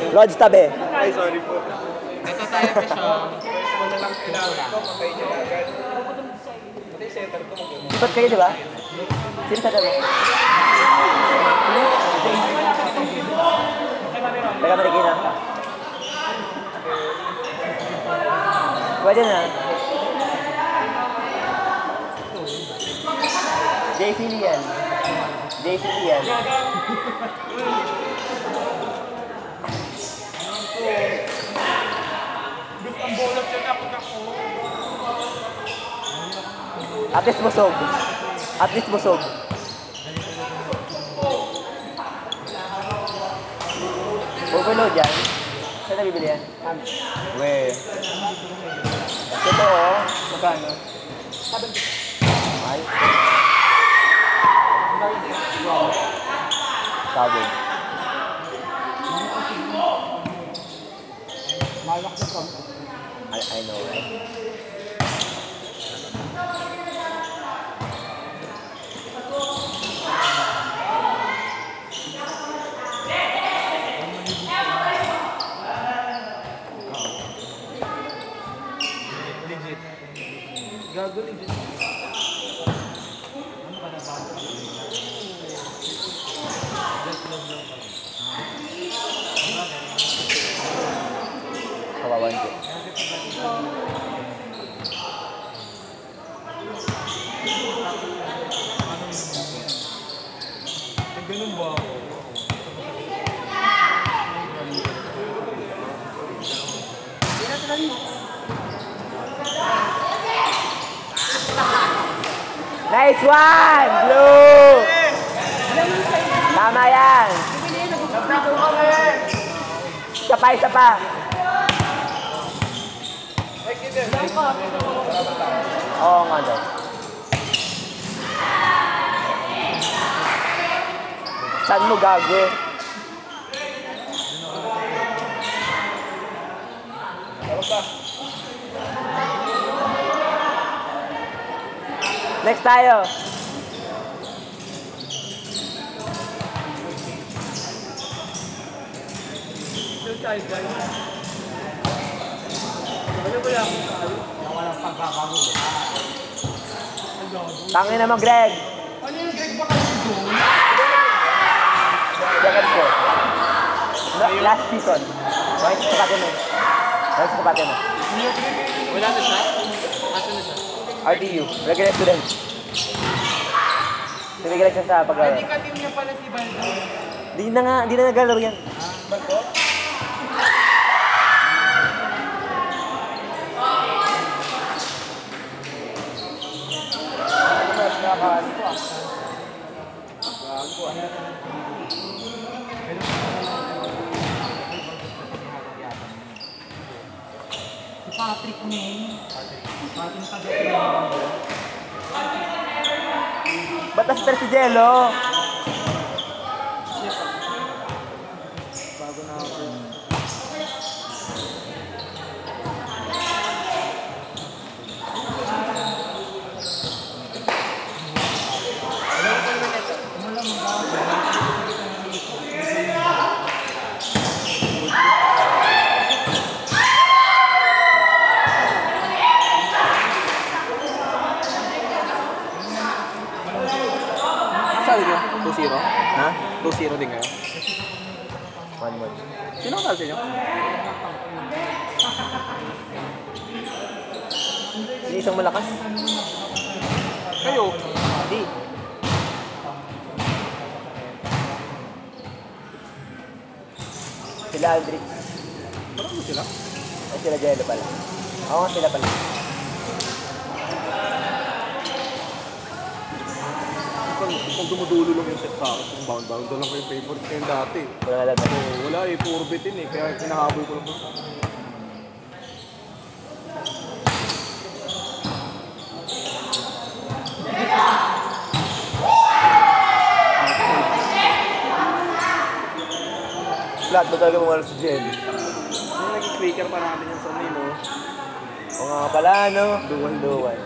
Rod, tabi. Ay, sorry po. Ito tayo pa siya. First mo na lang kailangan ko, patay niya agad. Pati center ko mag Ipat kayo, di ba? Sino sa tabi? Teka, marikina. Pwede na. JC Lian. JC Lian. At least busog. At least busog. Overload yan. Saan nabibili yan? Weh. Totoo. Magkano? Ay. Sabon. I know, right? Legit. Gago legit. Kawawan ko. Ganun ba ako? Nice one! Blue! Tama yan! Isa pa, isa pa! Oo nga daw. Saan mo gago? Next tayo. Tangin naman, Greg. Ano yung Greg ba kasi doon? Jagat ko. Last season. Right sa kapatid mo. Right sa kapatid mo. Wala na siya? Asan na siya? RTU. Regular student. Regular siya sa pag-aaral. Hindi ka team niya pala si Baldo. Di na nagalaro yan. Balto? Nakakaano ko ah. Gago ah. Si Patrick May. Patrick Patrick. Ba't na si Jello? Bago na ako. Saan din 2-0? Ha? 2-0 din kayo? 1-1. Sino ang sa inyo? Hindi isang malakas. Kayo? Hindi. Sila Aldrich. Parang mo sila? Ay, sila Jello pala. Oo nga, sila pala. Kung dumudulo lang yung set sa akin, kung bound-bound lang ko yung favorite ko yung dati. Wala alam na. So, wala eh, puro bitin eh, kaya kinahabol ko lang po. Flat ba talaga mawala si Jello? Yung naging quicker pa natin yung sa Nilo. Oo nga pala, no? Duwan. Duwan.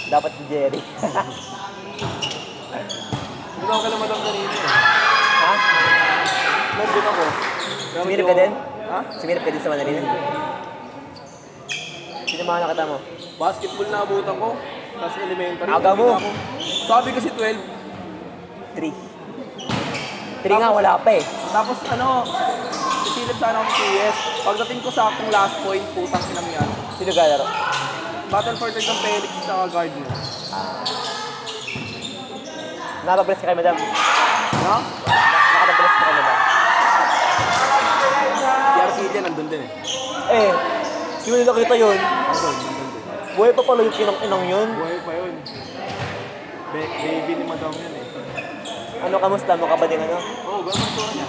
Dapat si Jerry. Hindi ako ka naman ang kanina eh. Ha? Nag din ako. Pero Sumirip ka din? Ha? Sumirip ka din sa Manila? Sino mga nakita mo? Basketball na abutan ko. Tapos elementary. Aga mo. Ako. Sabi kasi 12. 3. 3 nga, wala pa eh. Tapos ano, sisilip sana ako sa CS. Pagdating ko sa akong last point, putang inang yan. Sino galaro? Battle for Third ng Felix sa Guardian. Nakapag-press ka kay madam? Ha? Nakapag-press ka kay madam? Si Arcilia nandun din eh. Eh, hindi mo nakita yun. Nandun din. Buhay pa pala yung kinang-inang yun. Buhay pa yun. Baby ni Madam yun eh. Ano, kamusta mo ka ba din ano? Oo, ganun ang tura niya.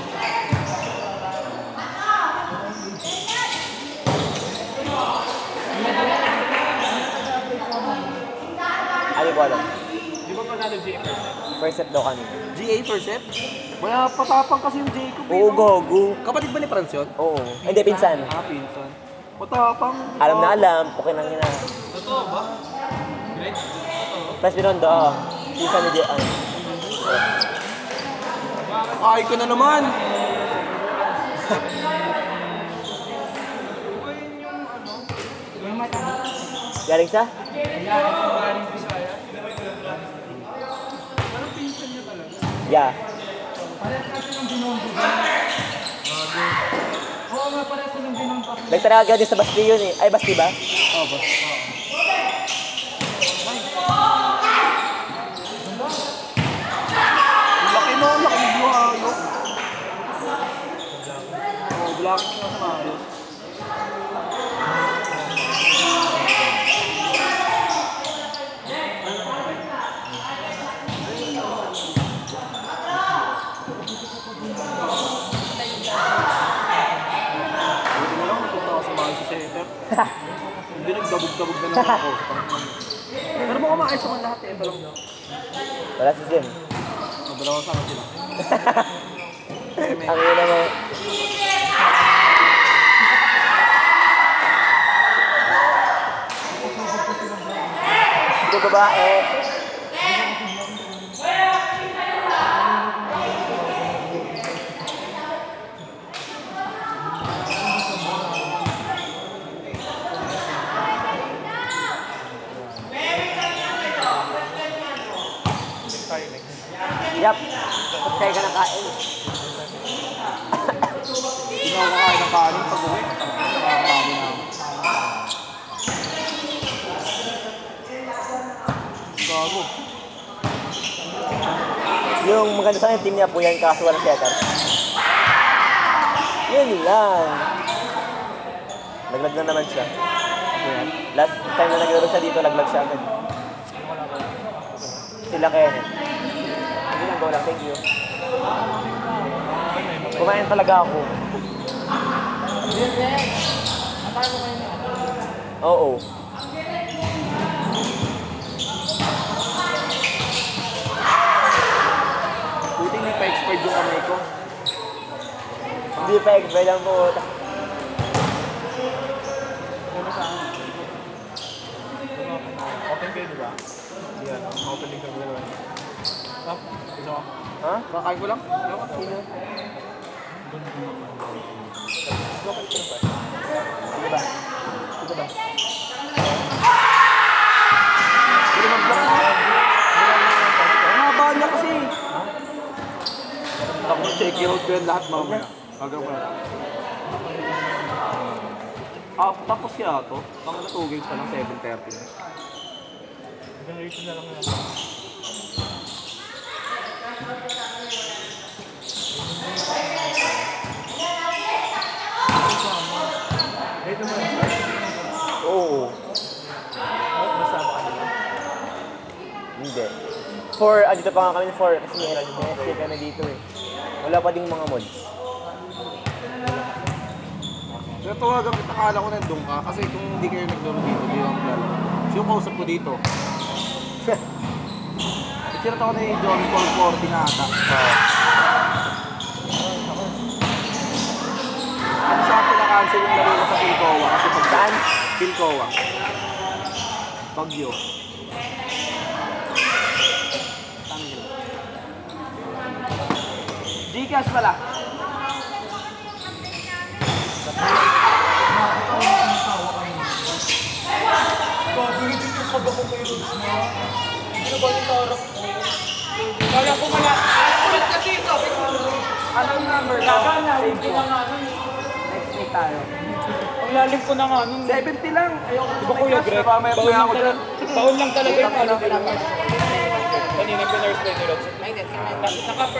Ano ko alam? Di ba panalo GA first set? First set daw kami. GA first set? Wala patapang kasi yung Jacob eh. Oo, gogo. Kapatid ba ni Franz yun? Oo. Hindi, pinsan. Ah, pinsan. Patapang. Alam na alam, pukin lang nila. Totoo ba? Great? Tapos binondo, pinsan ni Dian. Ay ko na naman. Yung mata. Galing sa? Galing Bisaya. Parang pinsan niya talaga. Yeah. Parehas kasi ng binondo. Oo nga, parehas ng binondo. Nagtaraga din sa Basti yun eh. Ay, Basti ba? Oo, ba? Laki mo, laki mo blue hayop. Oo, black na sa ayos. Hindi mo lang, nagpunta ako sa Manchester Center. Hindi nagdabog-dabog na naman ako. Pero mo kumain sa mga lahat eh. Ito lang. Wala si Zen. Madalawa sa akin sila. Ang ina mo. Ito babae. Yap. Ba't kayo ka ng kain? Hindi na ako kakain ng kanin pag uwi. Nakakarami na ako. Gago. Yung maganda sa akin, team niya po yan, kaso walang setter. Yun lang. Laglag na naman siya. Ayan. Last time na naglaro siya dito, laglag siya agad. Sila Kenneth. Hindi lang, go lang. Thank you. Kumain talaga ako. Oo. Buti hindi pa expired yung kamay ko. Hindi pa expert ang po. Open kayo, di ba? Hindi yan. Open din kami dalawa. Ah, gusto mo? Ha? Kakain ko lang? Sino? Sige ba? Sige ba? Hindi mag-block na. Ang haba niya kasi. Tapos check out ko yan lahat mamaya. Hanggang mo na. Ah, tapos siya to. Mga na 2 games pa lang, 7:30 na. Hanggang rito na lang yan. Rito mo yan. Oo. Masama ka nila. Hindi. Dito pa nga kami 4 kasi may SK ka na dito eh. Wala pa ding mga mods. Kaya tawagan kita, akala ko nandun ka. Kasi kung hindi kayo naglaro dito, di ako maglalaro. So yung kausap ko dito. Itinat ako ni John Paul Cordy na ata. Ano sa akin na-cancel yung laro ko sa Pilcoa kasi pag Saan? Pilcoa. Bagyo. Gcash pala. Ano ba yung tarap mo? Kala ko mala. Ulit kasi sabi ko. Anong number? Laban na. Hindi na nga nun. Next week tayo. Ang lalim ko na nga nun. 70 lang. Ayoko. Di ba Kuya Greg? Baon lang talaga yung ano nila. Kanina pinurse line nila.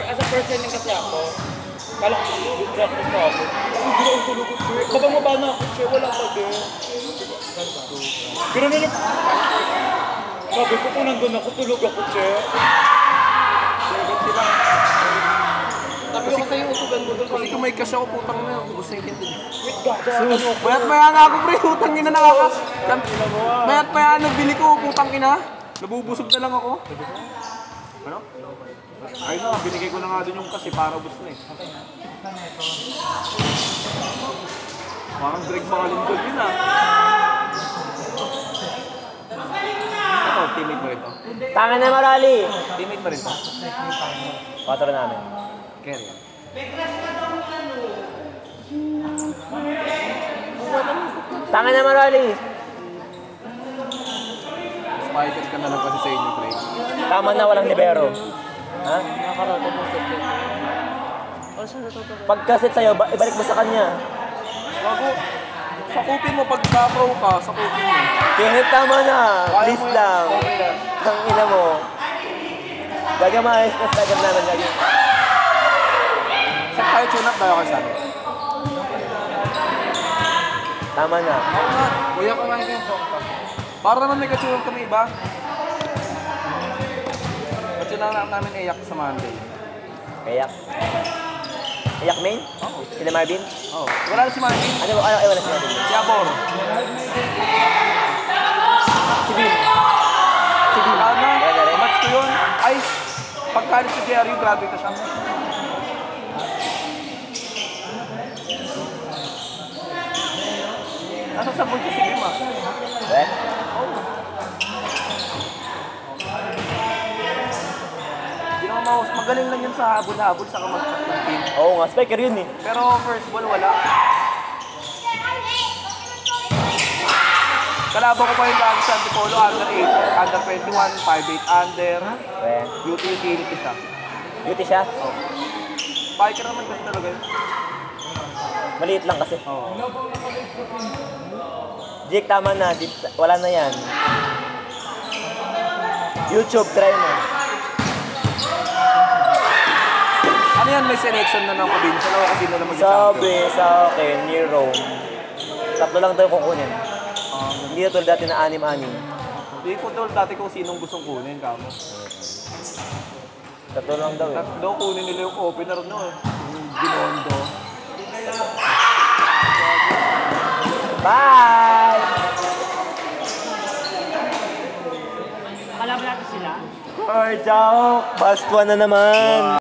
As a first line kasi ako. Kala ko drop ko sa ako. Hindi na tulog ko. Bababa na ako siya. Wala pa din. Pero na lang. Sabi ko kung nandun ako, tulog ako siya. 70 lang. Sabi ko sa'yo, usugan mo doon. Kasi kung may cash ako, putang na yun. Ubus na yung kintin. Wait, gaga. Ano? Mayat maya nga ako, pre. Utang ina nakaka. Mayat maya nabili ko, putang ina. Nabubusog na lang ako. Ano? Ayun na, binigay ko na nga dun yung kasi para ubus na eh. Parang Greg Makalindol yun ah. Ito, teammate mo rin to. Tangan na marali. Teammate mo rin to. Patro namin. Carry yan. Tangan na marali. Spikers ka na lang kasi sa inyo, Greg. Tama na, walang libero. Ha? Pagkasit sa'yo, ibalik mo sa kanya. Bago, sakupin mo pag ka-pro ka, sakupin mo. Kinit, tama na. Please mo yan. lang. Okay yan. Ang ina mo. Gaga maayos na stagger namin lagi. Saan tayo tune up tayo kasi ano? Tama na. Kuya ka nga yun. Para naman may ka-tune up kami iba. Ka-tune up namin iyak sa Monday. Kayak. Kayak main? Oo. Sila Marvin? Oh. Wala na si Monday. Ano ba? Ay, wala si Marvin. Si Abor. Si Bin. Si Bin. Wala na. Wala na rin. Match ko yun. Ay, pagkalit si Jerry, graduate na siya. Nasa sabon si Bim ah. Eh? Hindi naman maus. Magaling lang yun sa habol-habol sa kamag-chat ng team. Oo nga, spiker yun eh. Pero first ball, wala. Kalaban ko pa yung lagi sa Antipolo, under 8, under 21, 5'8 under. Eh, Utility siya. beauty siya. Biker naman kasi talaga yun. Maliit lang kasi. Oo. Jake, tama na. Wala na yan. YouTube, try mo. Ano yan, may selection na ng provincial o kasi na naman Sabi sa akin, ni Rome, 3 lang tayo kukunin. Hindi na tulad dati na 6-6. Hindi ko tol dati kung sinong gustong kunin kamo. 3 lang daw eh. Tatlo kunin nila yung opener no eh. Yung Ginondo. Bye! Kalaban natin sila. Or joke! Past 1 na naman.